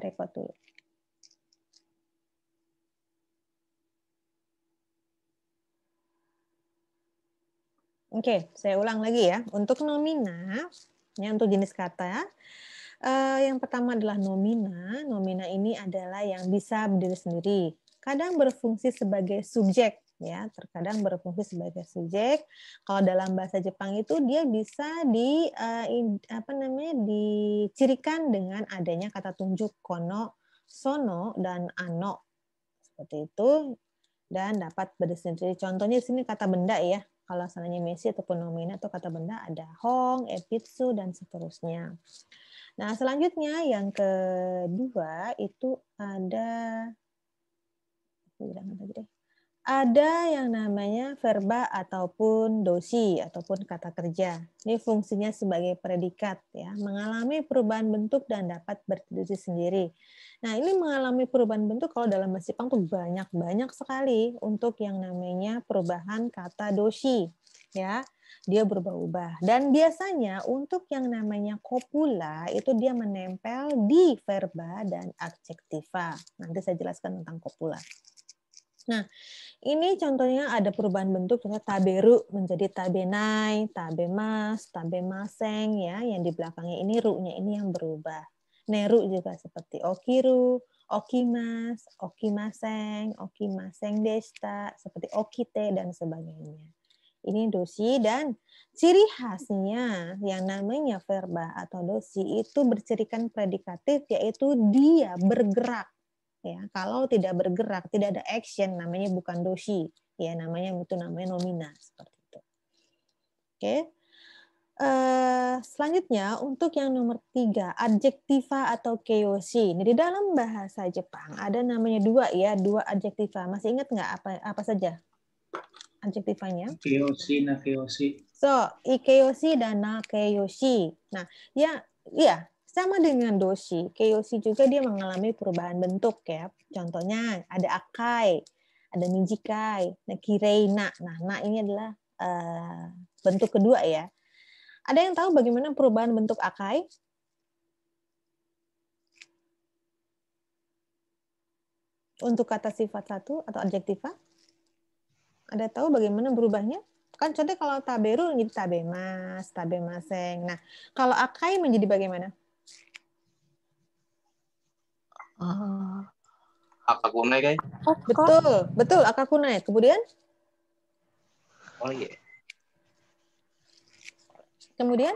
record dulu. Oke, saya ulang lagi ya. Untuk nomina, ya untuk jenis kata, yang pertama adalah nomina. Nomina ini adalah yang bisa berdiri sendiri. Kadang berfungsi sebagai subjek, ya. Terkadang berfungsi sebagai subjek. Kalau dalam bahasa Jepang itu dia bisa dicirikan dengan adanya kata tunjuk kono, sono, dan ano. Seperti itu. Dan dapat berdiri sendiri. Contohnya di sini kata benda ya. Kalau seandainya mesi ataupun nomina atau kata benda ada hong, epitsu, dan seterusnya. Nah, selanjutnya yang kedua itu ada yang namanya verba ataupun dosi ataupun kata kerja. Ini fungsinya sebagai predikat ya, mengalami perubahan bentuk dan dapat berdiri sendiri. Nah, ini mengalami perubahan bentuk kalau dalam bahasa Jepang tuh banyak sekali untuk yang namanya perubahan kata dosi ya. Dia berubah-ubah. Dan biasanya untuk yang namanya copula itu dia menempel di verba dan adjektiva. Nanti saya jelaskan tentang copula. Nah, ini contohnya ada perubahan bentuk, contohnya taberu menjadi tabenai, tabemas, tabemaseng ya, yang di belakangnya ini ru-nya ini yang berubah. Neru juga seperti okiru, okimas, okimaseng, okimaseng desta, seperti okite dan sebagainya. Ini dosi dan ciri khasnya yang namanya verba atau dosi itu bercirikan predikatif yaitu dia bergerak. Ya, kalau tidak bergerak, tidak ada action, namanya bukan dosi, ya namanya nomina seperti itu. Oke. Selanjutnya untuk yang nomor 3, adjektiva atau keiyoshi. Ini di dalam bahasa Jepang ada namanya dua adjektiva. Masih ingat nggak apa saja adjektivanya? Keiyoshi, nakeiyoshi. So, ikeyoshi dan nakeiyoshi. Nah, ya sama dengan doshi. Keiyoshi juga dia mengalami perubahan bentuk ya. Contohnya ada akai, ada mijikai, nah kireina. Nah ini adalah bentuk kedua ya. Ada yang tahu bagaimana perubahan bentuk akai? Untuk kata sifat satu atau adjektiva? Ada tahu bagaimana berubahnya? Kan contohnya kalau taberu menjadi tabemas, tabemaseng. Nah, kalau akai menjadi bagaimana? Akakunai guys. Betul, akakunai. Kemudian? Oh iya. Kemudian?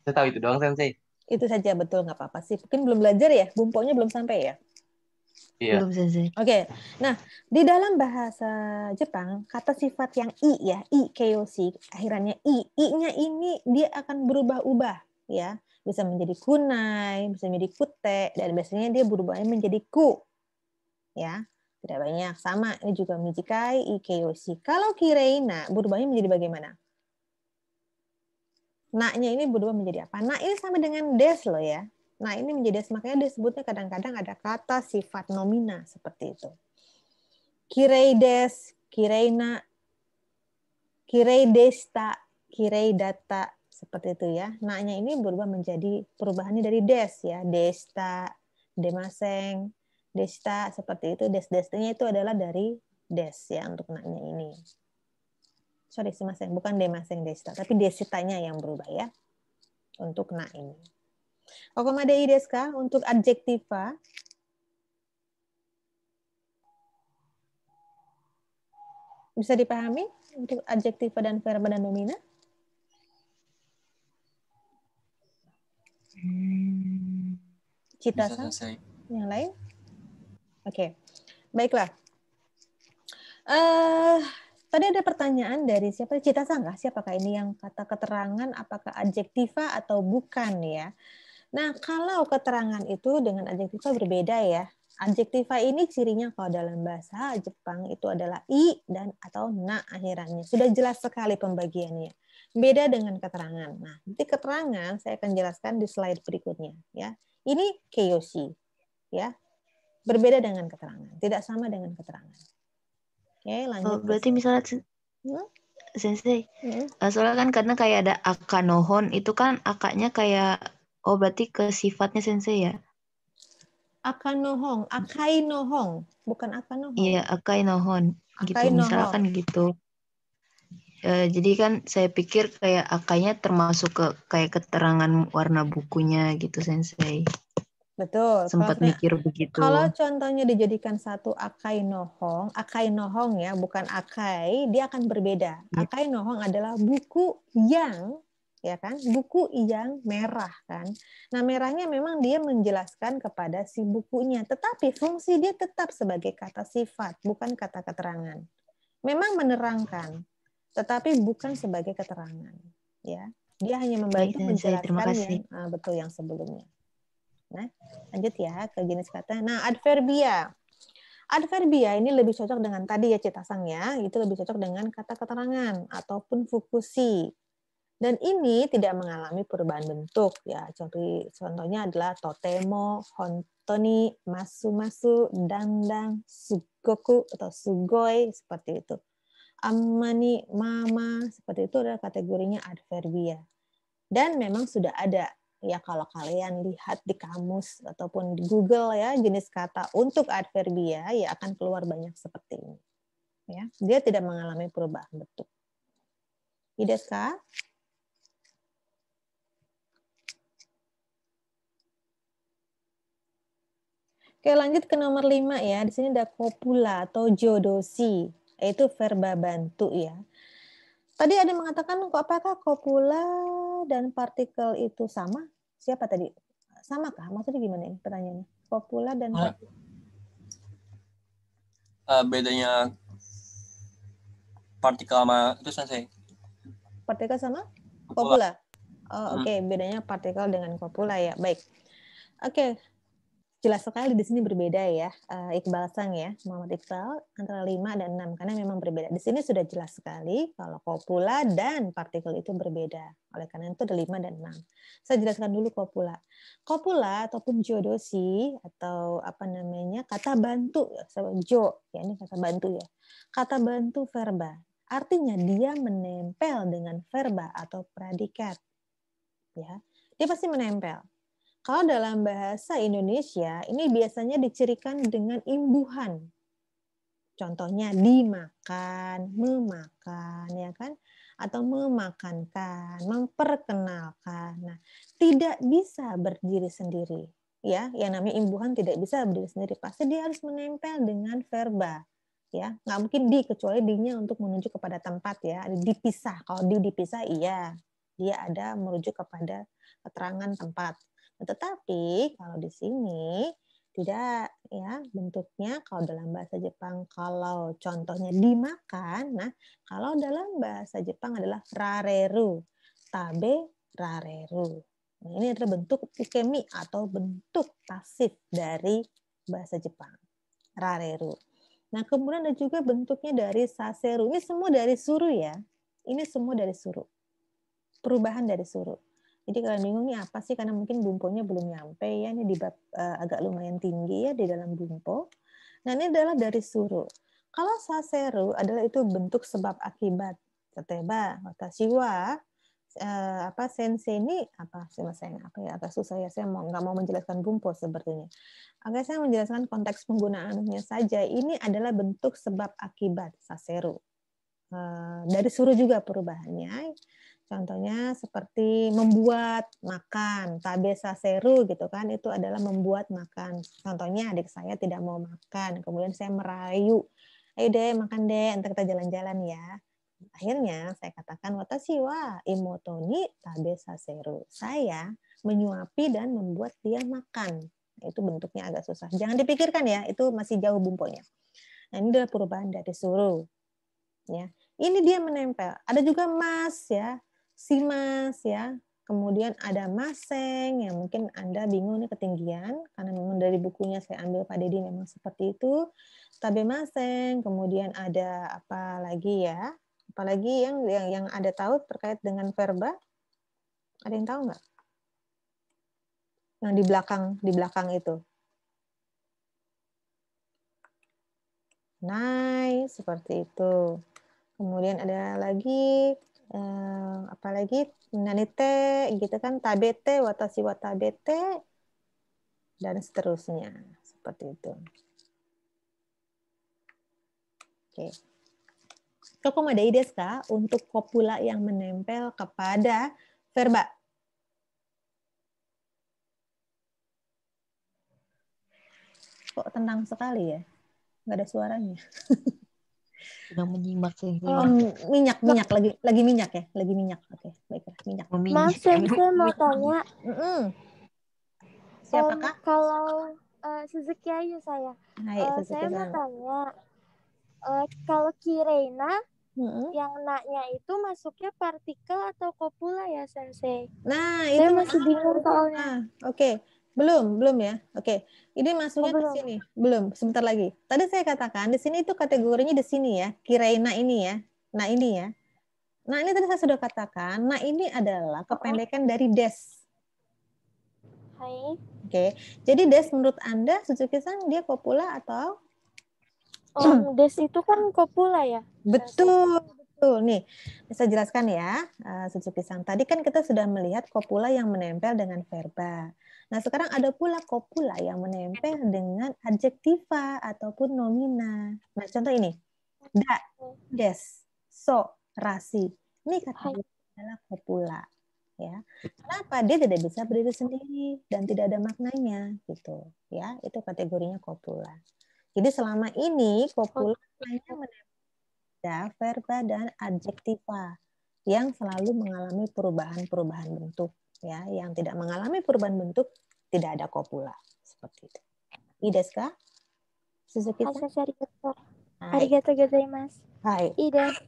Saya tahu itu doang Sensei. Itu saja, betul, nggak apa-apa sih. Mungkin belum belajar ya, bumponya belum sampai ya? Iya. Belum Sensei. Oke, nah di dalam bahasa Jepang, kata sifat yang i ya, i keiyoshi, akhirannya i-nya ini dia akan berubah-ubah ya. Bisa menjadi kunai, bisa menjadi kute, dan biasanya dia berubahnya menjadi ku. Ya, tidak banyak. Sama, ini juga mijikai, i keiyoshi. Kalau kireina, berubahnya menjadi bagaimana? Na-nya ini berubah menjadi apa? Na ini sama dengan des loh ya. Nah ini menjadi des, makanya disebutnya kadang-kadang ada kata sifat nomina seperti itu. Kirei des, kireina, kirei desta, kirei data, seperti itu ya. Na-nya ini berubah menjadi perubahannya dari des ya. Desta, demaseng, desta, seperti itu. Des-destanya itu adalah dari des ya untuk na-nya ini. Sorry, demaseng, bukan demaseng desta, tapi desitanya yang berubah ya. Untuk na ini. Kokomade ii desu ka? Untuk adjektiva. Bisa dipahami untuk adjektiva dan verba dan nomina? Cita-san? Yang lain? Oke. Baiklah. Tadi ada pertanyaan dari siapa? Cita-san kah? Siapakah ini yang kata keterangan apakah adjektiva atau bukan ya? Nah, kalau keterangan itu dengan adjektiva berbeda ya. Adjektiva ini cirinya kalau dalam bahasa Jepang itu adalah i dan atau na akhirannya. Sudah jelas sekali pembagiannya. Beda dengan keterangan. Nah, nanti keterangan saya akan jelaskan di slide berikutnya ya. Ini keiyoshi ya. Berbeda dengan keterangan, tidak sama dengan keterangan. Oke, lanjut. Berarti misalnya Sensei, soalnya kan karena kayak ada aka nohon, itu kan akaknya kayak Oh, berarti ke sifatnya sensei ya? Akanohong, akai nohong, bukan akanohong. Iya, akai nohon. Akai Gitu, misalkan nohong. gitu. Jadi kan saya pikir kayak akainya termasuk ke kayak keterangan warna bukunya gitu, sensei. Betul. Sempat mikir begitu. Kalau contohnya dijadikan satu akai nohong ya, bukan akai, dia akan berbeda. Ya. Akai nohong adalah buku yang, ya kan, buku yang merah kan. Nah merahnya memang dia menjelaskan kepada si bukunya, tetapi fungsi dia tetap sebagai kata sifat, bukan kata keterangan. Memang menerangkan, tetapi bukan sebagai keterangan. Ya, dia hanya Baik, membantu sensei. Terima menjelaskan kasih. yang betul yang sebelumnya. Nah, lanjut ya ke jenis kata. Nah, adverbia. Adverbia ini lebih cocok dengan tadi ya Citasang ya, itu lebih cocok dengan kata keterangan ataupun fukusi. Dan ini tidak mengalami perubahan bentuk ya. Contohnya adalah totemo, hontoni, masu-masu, dandang, sugoku atau sugoi seperti itu. Amani, mama, seperti itu adalah kategorinya adverbia. Dan memang sudah ada ya kalau kalian lihat di kamus ataupun di Google ya jenis kata untuk adverbia ya akan keluar banyak seperti ini. Ya, dia tidak mengalami perubahan bentuk. Ideska? Oke, lanjut ke nomor 5 ya. Di sini ada copula atau jodosi, yaitu verba bantu ya. Tadi ada mengatakan apakah copula dan partikel itu sama? Siapa tadi? Sama kah? Maksudnya gimana ini pertanyaannya? Copula dan partikel. Bedanya partikel sama itu sensei. Partikel sama copula. Oh, oke, bedanya partikel dengan copula ya. Baik. Oke. Jelas sekali di sini berbeda ya, Iqbal Sang ya, Muhammad Iqbal antara 5 dan 6 karena memang berbeda. Di sini sudah jelas sekali kalau copula dan partikel itu berbeda. Oleh karena itu ada 5 dan 6. Saya jelaskan dulu copula. Copula ataupun jodosi atau apa namanya kata bantu ya, jo ya ini kata bantu ya. Kata bantu verba. Artinya dia menempel dengan verba atau predikat. Ya. Dia pasti menempel. Kalau dalam bahasa Indonesia, ini biasanya dicirikan dengan imbuhan. Contohnya dimakan, memakan, ya kan? Atau memakankan, memperkenalkan. Nah, tidak bisa berdiri sendiri. Ya, yang namanya imbuhan tidak bisa berdiri sendiri. Pasti dia harus menempel dengan verba. Ya, nggak mungkin di kecuali di-nya untuk menuju kepada tempat ya. Dipisah. Kalau dipisah, iya. Dia ada merujuk kepada keterangan tempat. Tetapi kalau di sini tidak ya bentuknya kalau dalam bahasa Jepang kalau contohnya dimakan, nah kalau dalam bahasa Jepang adalah rareru, tabe rareru. Nah, ini adalah bentuk ukemi atau bentuk pasif dari bahasa Jepang, rareru. Nah kemudian ada juga bentuknya dari saseru. Ini semua dari suru ya. Ini semua dari suru. Perubahan dari suru. Jadi kalian bingung ini apa sih? Karena mungkin bumponya belum nyampe ya. Ini di bab agak lumayan tinggi ya di dalam bumpo. Nah ini adalah dari suru. Kalau saseru adalah itu bentuk sebab akibat. Tateba, watashiwa, apa sensei ini apa sih mas sayang apa ya agak susah ya saya nggak mau menjelaskan bumpo sepertinya. Agak saya menjelaskan konteks penggunaannya saja. Ini adalah bentuk sebab akibat saseru. Dari suru juga perubahannya. Contohnya seperti membuat makan, tabe saseru gitu kan, itu adalah membuat makan. Contohnya adik saya tidak mau makan, kemudian saya merayu, ayo deh makan deh, entar kita jalan-jalan ya. Akhirnya saya katakan watashi wa imoto ni tabe saseru. Saya menyuapi dan membuat dia makan. Itu bentuknya agak susah. Jangan dipikirkan ya, itu masih jauh bumponya. Nah, ini adalah perubahan dari suru. Ya. Ini dia menempel. Ada juga mas ya, si mas ya. Kemudian ada maseng yang mungkin Anda bingung nih ketinggian karena memang dari bukunya saya ambil Pak Dedi memang seperti itu. Tabe maseng, kemudian ada apa lagi ya? Apalagi yang ada tahu terkait dengan verba? Ada yang tahu nggak? Yang di belakang itu. Nice, seperti itu. Kemudian ada lagi Apalagi nanite gitu kan, tabete, watashi wa tabete, dan seterusnya. Seperti itu. Oke. Kokomade ii desu ka? Untuk kopula yang menempel kepada verba. Kok tenang sekali ya? Nggak ada suaranya. Sedang menyimak sensei. Oh, minyak lagi minyak ya, lagi minyak. Oke, baiklah, minyak. Maaf, Sensei mau tanya. Siapakah? Kalau Suzuki Ayu saya. Hai, Saya mau Suzuki-san. tanya. Kalau Kireina, Mm-mm. yang na-nya itu masuknya partikel atau kopula ya, Sensei? Nah, Saya itu masih bingung soalnya. Oke. Belum ya. Oke. Ini masuknya ke belum. sini. Belum, sebentar lagi. Tadi saya katakan di sini itu kategorinya di sini ya. Kireina ini ya. Nah, ini ya. Nah, ini tadi saya sudah katakan, nah ini adalah kependekan dari des. Hai. Oke. Jadi des menurut Anda Suzuki-san dia kopula atau? Des itu kan kopula ya? Betul. Nih, saya jelaskan ya, Suzuki-san. Tadi kan kita sudah melihat kopula yang menempel dengan verba. Nah, sekarang ada pula kopula yang menempel dengan adjektiva ataupun nomina. Nah, contoh ini. Da, des, so, rasi. Ini kategori adalah kopula. Ya. Kenapa? Dia tidak bisa berdiri sendiri dan tidak ada maknanya. Gitu. Ya, itu kategorinya kopula. Jadi selama ini kopula hanya menempel verba dan adjektiva yang selalu mengalami perubahan bentuk, ya. Yang tidak mengalami perubahan bentuk tidak ada kopula, seperti itu. Ii desu ka? Suzuki-san? Arigatou gozaimasu. Hai. Ii desu.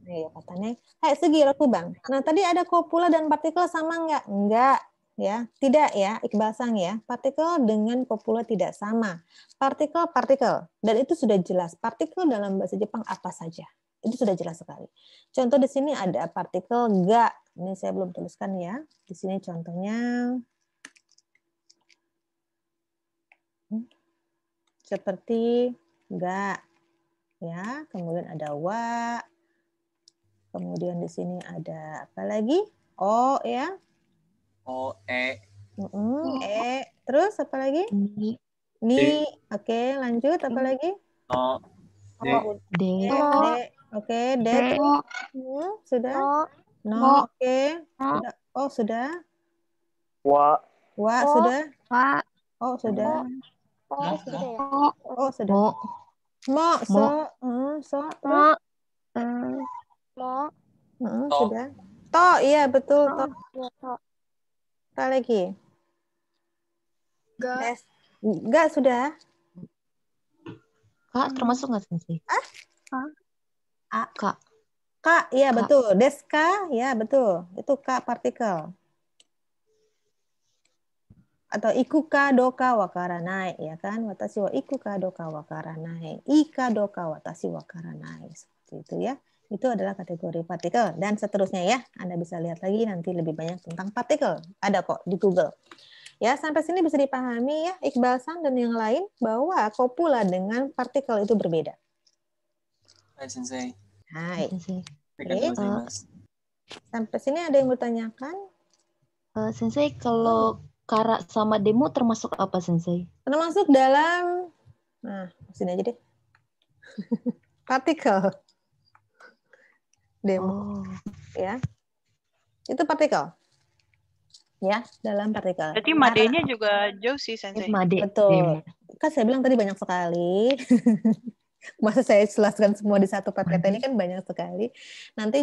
Iya katanya. Hai, segi Bang. Nah, tadi ada kopula dan partikel sama enggak? Enggak, ya. Tidak ya, Iqbal Sang ya. Partikel dengan kopula tidak sama. Partikel. Dan itu sudah jelas. Partikel dalam bahasa Jepang apa saja. Itu sudah jelas sekali. Contoh di sini ada partikel ga. Ini saya belum tuliskan ya. Di sini contohnya seperti ga. Ya, kemudian ada wa. Kemudian di sini ada apa lagi? O ya. O, E. Terus apa lagi? Ni. Oke, lanjut apa lagi? No. D. D. Oke, D terus. Sudah? No, oke. Sudah. Oh, sudah. Wa. Sudah. Oh, sudah. Sudah ya? Oh, sudah. Mo, so, terus. Sudah. To, iya betul. To. Apa lagi? Ga sudah. Kak termasuk nggak sensei? Kak. Kak, iya betul. Deska, ya betul. Itu K partikel. Atau ikuka doka wakaranai, ya kan? Watashi wa ikuka doka wakaranai. Ika doka watashi wakaranai. Seperti itu ya. Itu adalah kategori partikel. Dan seterusnya ya. Anda bisa lihat lagi nanti lebih banyak tentang partikel. Ada kok di Google. Ya, sampai sini bisa dipahami ya, Iqbal San dan yang lain, bahwa kopula dengan partikel itu berbeda. Hai, Sensei. Hai. Arigatou gozaimasu. Sampai sini ada yang bertanyakan? Sensei, kalau kara sama demo termasuk apa, Sensei? Termasuk dalam, nah, sini aja deh. Partikel. Demo. Ya. Itu partikel. Ya, dalam partikel. Berarti madenya juga jauh sih, Sensei. Betul. Kan saya bilang tadi banyak sekali. Masa saya jelaskan semua di satu PPT ini kan banyak sekali. Nanti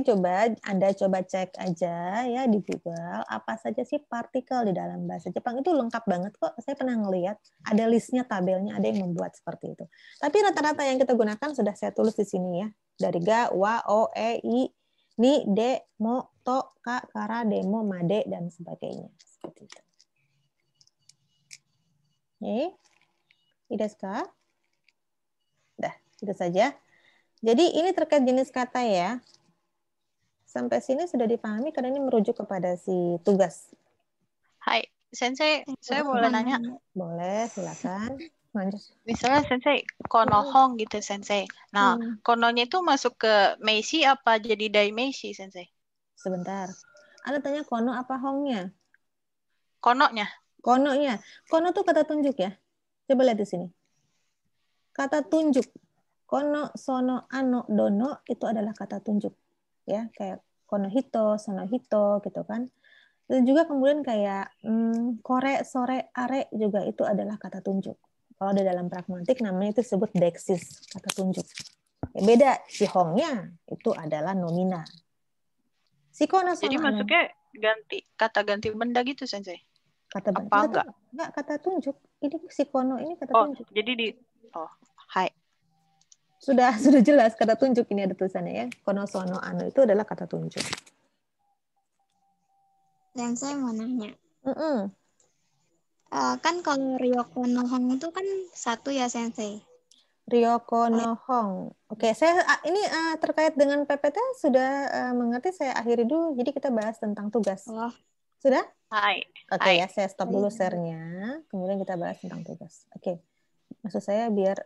Anda coba cek aja ya di Google apa saja sih partikel di dalam bahasa Jepang. Itu lengkap banget kok. Saya pernah ngelihat ada listnya, tabelnya, ada yang membuat seperti itu. Tapi rata-rata yang kita gunakan sudah saya tulis di sini ya. Dari ga, wa, o, e, i, ni, de, mo, to, ka, kara, demo, made, dan sebagainya. Seperti itu. Oke. Ii desu ka? Dah, itu saja. Jadi ini terkait jenis kata ya. Sampai sini sudah dipahami karena ini merujuk kepada si tugas. Hai, Sensei, saya boleh nanya? Boleh, silakan. Lanjut. Misalnya Sensei, konohong gitu Sensei. Nah, kononya itu masuk ke meisi apa jadi daimeishi Sensei? Sebentar. Anda tanya kono apa hongnya? Kononya. Kononya. Kono tuh kata tunjuk ya. Coba lihat di sini. Kata tunjuk. Kono, sono, ano, dono itu adalah kata tunjuk. Ya, kayak kono hito, sono hito gitu kan. Dan juga kemudian kayak kore, sore, are juga itu adalah kata tunjuk. Kalau di dalam pragmatik namanya itu disebut deksis, kata tunjuk. Ya, beda, si hongnya itu adalah nomina. Si kono, Jadi sono, ano. masuknya kata ganti benda gitu, Sensei. Kata Apa benda. enggak? Enggak, kata tunjuk. Ini si kono ini kata Oh, tunjuk. jadi hai. Sudah jelas kata tunjuk, ini ada tulisannya ya. Kono, sono, ano itu adalah kata tunjuk. Dan saya mau nanya. Mm-mm. Kan kalau Ryoko no Hong itu kan satu ya, Sensei. Ryoko no Hong. Oke, saya ini terkait dengan PPT sudah mengerti, saya akhiri dulu. Jadi kita bahas tentang tugas. Oh, Sudah? Hai. Oke Hai. ya, saya stop dulu share-nya. Kemudian kita bahas tentang tugas. Oke. Maksud saya biar